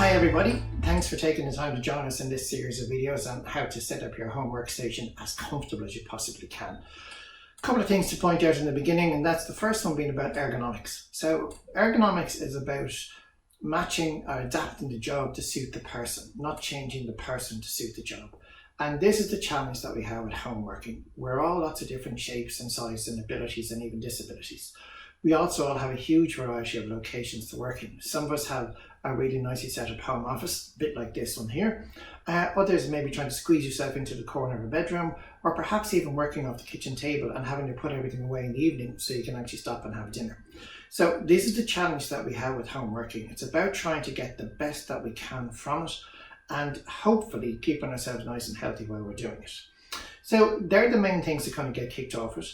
Hi everybody, thanks for taking the time to join us in this series of videos on how to set up your home workstation as comfortable as you possibly can. A couple of things to point out in the beginning, and that's the first one being about ergonomics. So ergonomics is about matching or adapting the job to suit the person, not changing the person to suit the job. And this is the challenge that we have with home working. We're all lots of different shapes and sizes and abilities and even disabilities. We also all have a huge variety of locations to work in. Some of us have a really nicely set up home office, a bit like this one here. Others may be trying to squeeze yourself into the corner of a bedroom, or perhaps even working off the kitchen table and having to put everything away in the evening so you can actually stop and have dinner. So this is the challenge that we have with home working. It's about trying to get the best that we can from it and hopefully keeping ourselves nice and healthy while we're doing it. So they're the main things to kind of get kicked off it.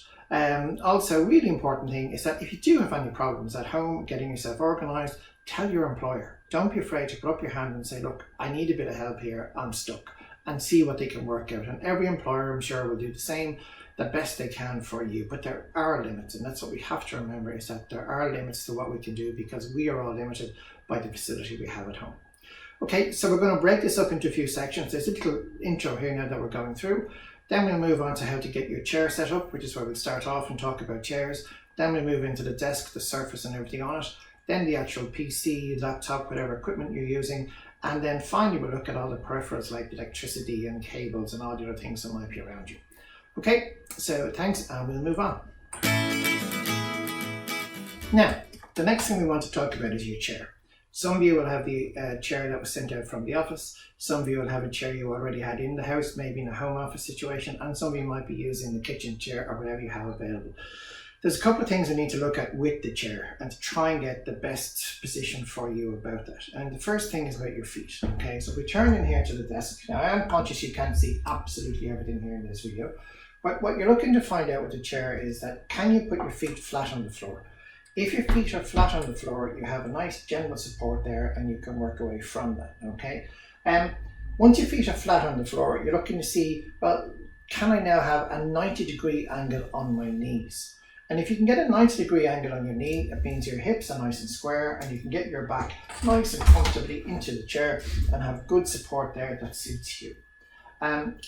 Also, a really important thing is that if you do have any problems at home getting yourself organised, tell your employer. Don't be afraid to put up your hand and say, look, I need a bit of help here, I'm stuck, and see what they can work out. And every employer, I'm sure, will do the same, the best they can for you. But there are limits, and that's what we have to remember, is that there are limits to what we can do because we are all limited by the facility we have at home. Okay, so we're going to break this up into a few sections. There's a little intro here now that we're going through. Then we'll move on to how to get your chair set up, which is where we'll start off and talk about chairs. Then we'll move into the desk, the surface and everything on it. Then the actual PC, laptop, whatever equipment you're using. And then finally we'll look at all the peripherals like electricity and cables and all the other things that might be around you. Okay, so thanks, and we'll move on. Now, the next thing we want to talk about is your chair. Some of you will have the chair that was sent out from the office. Some of you will have a chair you already had in the house, maybe in a home office situation, and some of you might be using the kitchen chair or whatever you have available. There's a couple of things we need to look at with the chair and to try and get the best position for you about that. And the first thing is about your feet. Okay, so if we turn in here to the desk. Now, I am conscious you can't see absolutely everything here in this video, but what you're looking to find out with the chair is that, can you put your feet flat on the floor? If your feet are flat on the floor, you have a nice general support there and you can work away from that, okay? Once your feet are flat on the floor, you're looking to see, well, can I now have a 90-degree angle on my knees? And if you can get a 90-degree angle on your knee, it means your hips are nice and square and you can get your back nice and comfortably into the chair and have good support there that suits you.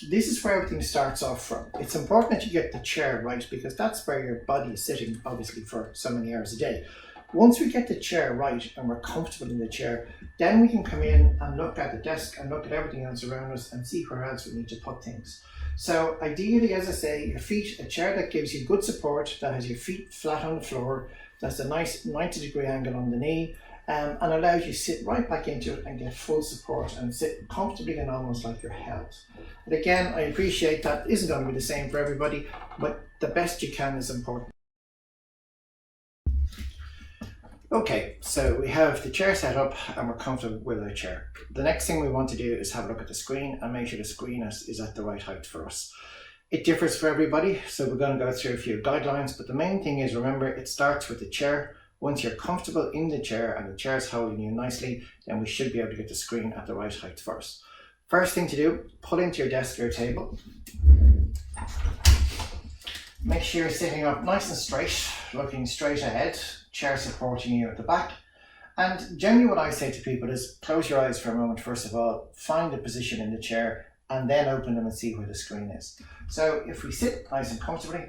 This is where everything starts off from. It's important that you get the chair right because that's where your body is sitting, obviously, for so many hours a day. Once we get the chair right and we're comfortable in the chair, then we can come in and look at the desk and look at everything else around us and see where else we need to put things. So ideally, as I say, your feet, a chair that gives you good support, that has your feet flat on the floor, that's a nice 90-degree angle on the knee, and allows you to sit right back into it and get full support and sit comfortably and almost like you're held. And again, I appreciate that isn't going to be the same for everybody, but the best you can is important. Okay, so we have the chair set up and we're comfortable with our chair. The next thing we want to do is have a look at the screen and make sure the screen is at the right height for us. It differs for everybody, so we're going to go through a few guidelines, but the main thing is, remember, it starts with the chair. Once you're comfortable in the chair and the chair is holding you nicely, then we should be able to get the screen at the right height first. First thing to do, pull into your desk or table. Make sure you're sitting up nice and straight, looking straight ahead, chair supporting you at the back. And generally what I say to people is close your eyes for a moment first of all, find a position in the chair and then open them and see where the screen is. So if we sit nice and comfortably,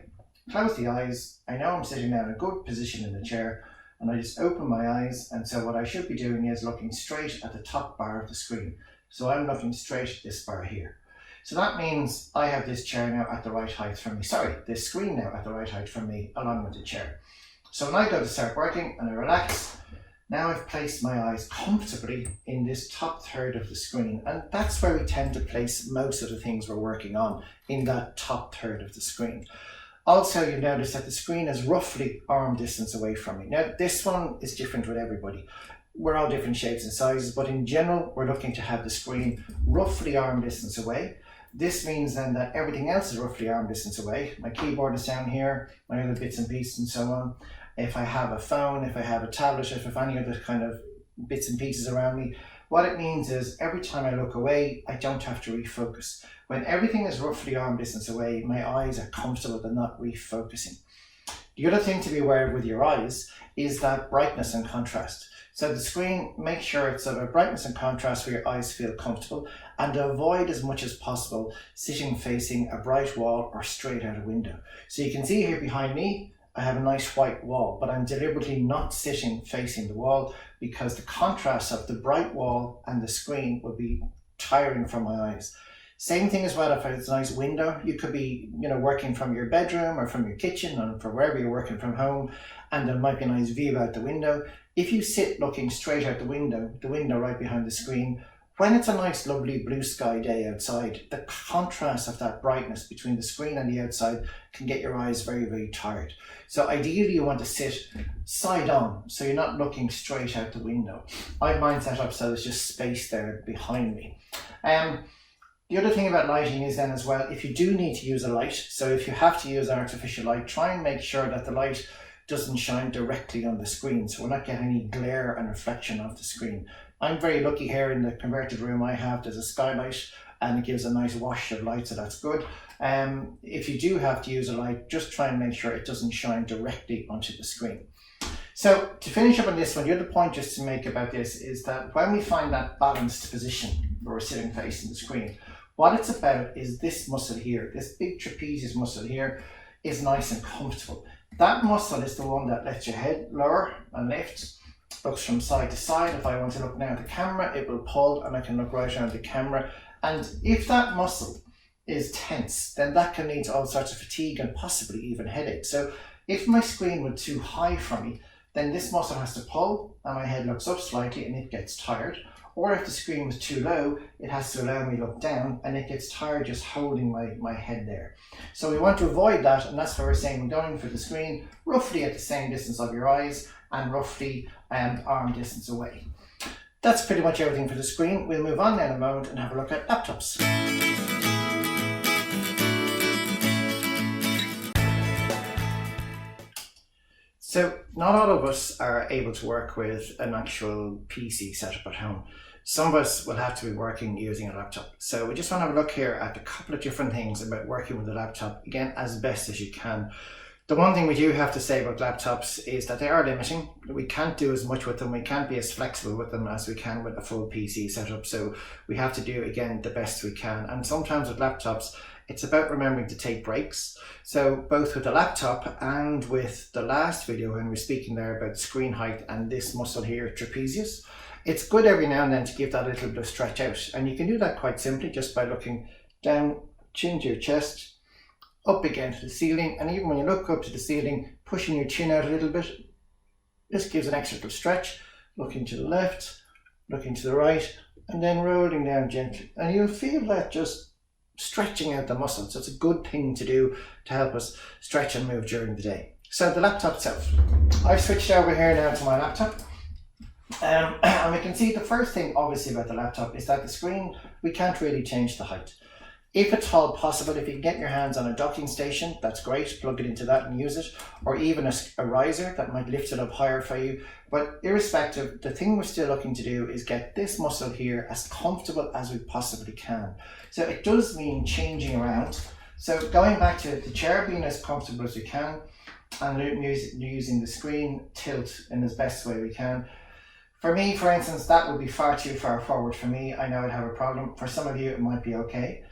close the eyes, I know I'm sitting now in a good position in the chair, and I just open my eyes, and so what I should be doing is looking straight at the top bar of the screen. So I'm looking straight at this bar here. So that means I have this chair now at the right height from me, this screen now at the right height from me along with the chair. So when I go to start working and I relax, now I've placed my eyes comfortably in this top third of the screen, and that's where we tend to place most of the things we're working on, in that top third of the screen. Also, you notice that the screen is roughly arm distance away from me. Now, this one is different with everybody. We're all different shapes and sizes, but in general, we're looking to have the screen roughly arm distance away. This means then that everything else is roughly arm distance away. My keyboard is down here, my other bits and pieces and so on. If I have a phone, if I have a tablet, if I have any other kind of bits and pieces around me, what it means is every time I look away, I don't have to refocus. When everything is roughly arm distance away, my eyes are comfortable, they're not refocusing. The other thing to be aware of with your eyes is that brightness and contrast. So the screen, make sure it's of a brightness and contrast where your eyes feel comfortable, and avoid as much as possible sitting facing a bright wall or straight out a window. So you can see here behind me, I have a nice white wall, but I'm deliberately not sitting facing the wall because the contrast of the bright wall and the screen would be tiring for my eyes. Same thing as well if it's a nice window. You could be, working from your bedroom or from your kitchen or from wherever you're working from home, and there might be a nice view out the window. If you sit looking straight out the window right behind the screen, when it's a nice lovely blue sky day outside, the contrast of that brightness between the screen and the outside can get your eyes very, very tired. So ideally you want to sit side on, so you're not looking straight out the window. I have mine set up so there's just space there behind me. The other thing about lighting is then as well, if you do need to use a light, so if you have to use artificial light, try and make sure that the light doesn't shine directly on the screen, so we're not getting any glare and reflection off the screen. I'm very lucky here in the converted room I have, there's a skylight and it gives a nice wash of light, so that's good. If you do have to use a light, just try and make sure it doesn't shine directly onto the screen. So to finish up on this one, the other point just to make about this is that when we find that balanced position where we're sitting facing the screen, what it's about is this muscle here, this big trapezius muscle here is nice and comfortable. That muscle is the one that lets your head lower and lift, looks from side to side. If I want to look now at the camera, it will pull and I can look right around the camera. And if that muscle is tense, then that can lead to all sorts of fatigue and possibly even headache. So if my screen were too high for me, then this muscle has to pull and my head looks up slightly and it gets tired. Or if the screen was too low, it has to allow me to look down and it gets tired just holding my head there. So we want to avoid that, and that's why we're saying going for the screen roughly at the same distance of your eyes and roughly arm distance away. That's pretty much everything for the screen. We'll move on now in a moment and have a look at laptops. So not all of us are able to work with an actual PC setup at home. Some of us will have to be working using a laptop. So we just want to have a look here at a couple of different things about working with a laptop, again, as best as you can. The one thing we do have to say about laptops is that they are limiting. We can't do as much with them. We can't be as flexible with them as we can with a full PC setup. So we have to do, again, the best we can. And sometimes with laptops, it's about remembering to take breaks. So both with the laptop and with the last video when we were speaking there about screen height and this muscle here, trapezius, it's good every now and then to give that a little bit of stretch out. And you can do that quite simply just by looking down, chin to your chest, up again to the ceiling. And even when you look up to the ceiling, pushing your chin out a little bit, this gives an extra little stretch. Looking to the left, looking to the right, and then rolling down gently. And you'll feel that just stretching out the muscles. So it's a good thing to do to help us stretch and move during the day. So the laptop itself, I've switched over here now to my laptop. And we can see the first thing obviously about the laptop is that the screen, we can't really change the height. If at all possible, if you can get your hands on a docking station, that's great, plug it into that and use it, or even a riser that might lift it up higher for you. But irrespective, the thing we're still looking to do is get this muscle here as comfortable as we possibly can. So it does mean changing around. So going back to the chair, being as comfortable as we can, and using the screen tilt in the best way we can. For me, for instance, that would be far too far forward for me. I know I'd have a problem. For some of you, it might be okay.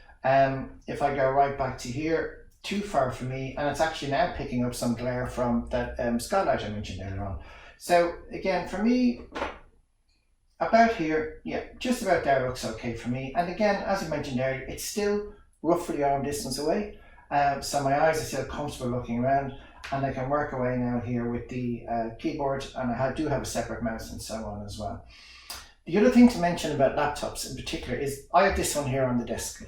If I go right back to here, too far for me, and it's actually now picking up some glare from that skylight I mentioned earlier on. So again, for me, about here, yeah, just about there looks okay for me. And again, as I mentioned earlier, it's still roughly arm distance away. So my eyes are still comfortable looking around, and I can work away now here with the keyboard, and I do have a separate mouse and so on as well. The other thing to mention about laptops in particular is I have this one here on the desk.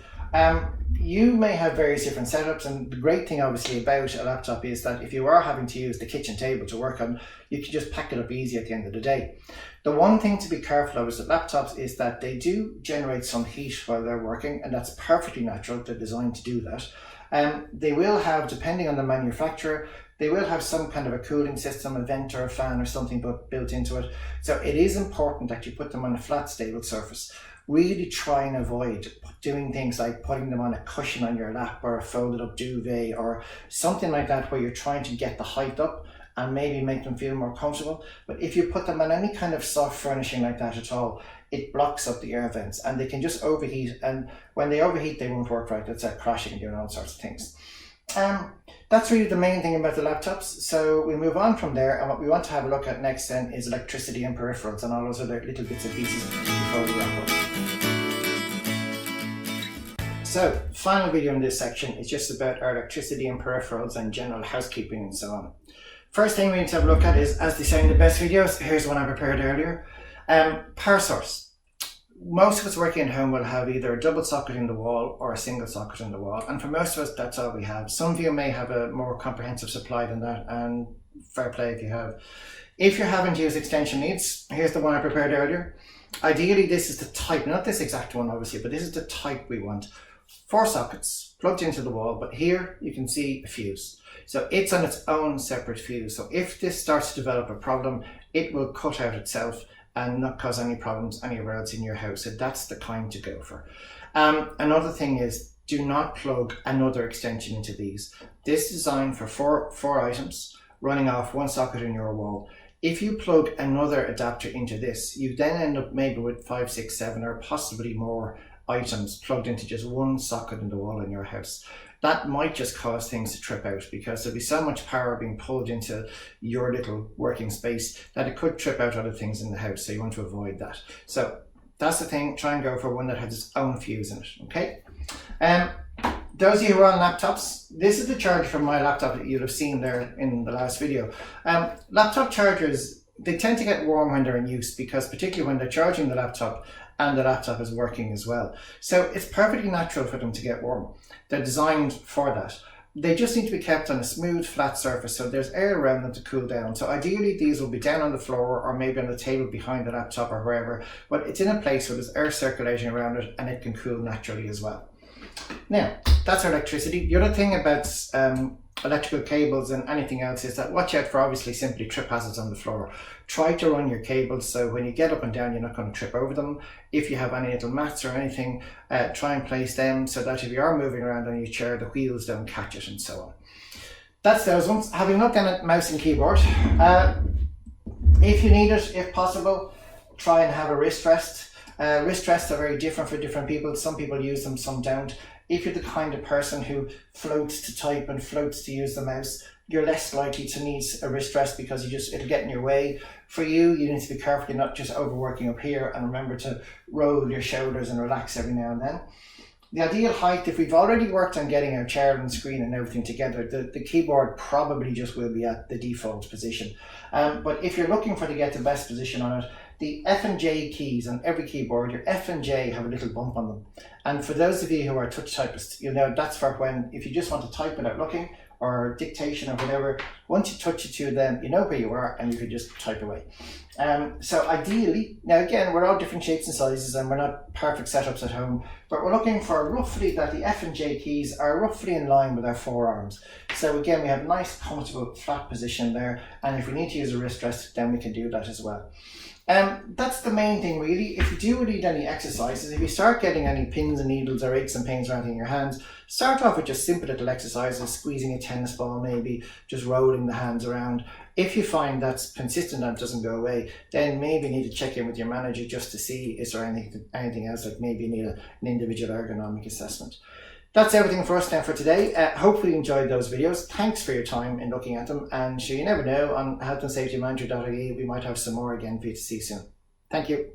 You may have various different setups, and the great thing obviously about a laptop is that if you are having to use the kitchen table to work on, you can just pack it up easy at the end of the day. The one thing to be careful of with laptops is that they do generate some heat while they're working, and that's perfectly natural. They're designed to do that. They will have, depending on the manufacturer, they will have some kind of a cooling system, a vent or a fan or something built into it. So it is important that you put them on a flat, stable surface. really try and avoid doing things like putting them on a cushion on your lap or a folded up duvet or something like that, where you're trying to get the height up and maybe make them feel more comfortable. But if you put them on any kind of soft furnishing like that at all, it blocks up the air vents and they can just overheat, and when they overheat they won't work right. They'll start crashing and doing all sorts of things. That's really the main thing about the laptops. So we move on from there, and what we want to have a look at next then is electricity and peripherals and all those other little bits and pieces before we wrap up. So, final video in this section is just about our electricity and peripherals and general housekeeping and so on. First thing we need to have a look at is, as they say in the best videos, here's one I prepared earlier. Power source. Most of us working at home will have either a double socket in the wall or a single socket in the wall, and for most of us that's all we have. Some of you may have a more comprehensive supply than that, and fair play if you have. If you're having to use extension leads, here's the one I prepared earlier. Ideally this is the type, not this exact one obviously, but this is the type we want. 4 sockets plugged into the wall, but here you can see a fuse. So it's on its own separate fuse. So if this starts to develop a problem, it will cut out itself and not cause any problems anywhere else in your house. So that's the kind to go for. Another thing is, do not plug another extension into these. This is designed for four items running off one socket in your wall. If you plug another adapter into this, you then end up maybe with 5, 6, 7 or possibly more items plugged into just one socket in the wall in your house. That might just cause things to trip out, because there'll be so much power being pulled into your little working space that it could trip out other things in the house. So you want to avoid that. So that's the thing. Try and go for one that has its own fuse in it. Okay. Those of you who are on laptops, this is the charger from my laptop that you'll have seen there in the last video. Laptop chargers, they tend to get warm when they're in use, because particularly when they're charging the laptop and the laptop is working as well. So it's perfectly natural for them to get warm. They're designed for that. They just need to be kept on a smooth, flat surface so there's air around them to cool down. So ideally these will be down on the floor or maybe on the table behind the laptop or wherever, but it's in a place where there's air circulating around it and it can cool naturally as well. Now, that's our electricity. The other thing about electrical cables and anything else is that watch out for obviously simply trip hazards on the floor. Try to run your cables so when you get up and down you're not going to trip over them. If you have any little mats or anything, try and place them so that if you are moving around on your chair, the wheels don't catch it and so on. That's those ones. Having looked at mouse and keyboard, if you need it, if possible, try and have a wrist rest. Wrist rests are very different for different people. Some people use them, some don't. If you're the kind of person who floats to type and floats to use the mouse, you're less likely to need a wrist rest because it'll get in your way. For you, you need to be careful you're not just overworking up here, and remember to roll your shoulders and relax every now and then. The ideal height, if we've already worked on getting our chair and screen and everything together, the keyboard probably just will be at the default position. But if you're looking to get the best position on it, the F and J keys on every keyboard, your F and J have a little bump on them. And for those of you who are touch typists, you'll know that's for when, if you just want to type without looking, or dictation or whatever, once you touch it to them, you know where you are and you can just type away. So ideally, now again, we're all different shapes and sizes and we're not perfect setups at home, but we're looking for roughly that the F and J keys are roughly in line with our forearms. So again, we have a nice, comfortable, flat position there. And if we need to use a wrist rest, then we can do that as well. That's the main thing really. If you do need any exercises, if you start getting any pins and needles or aches and pains around in your hands, start off with just simple little exercises, squeezing a tennis ball maybe, just rolling the hands around. If you find that's consistent and doesn't go away, then maybe you need to check in with your manager just to see is there anything else, like maybe you need an individual ergonomic assessment. That's everything for us now for today. Hopefully you enjoyed those videos. Thanks for your time in looking at them, and sure, you never know, on healthandsafetymanager.ie we might have some more again for you to see soon. Thank you.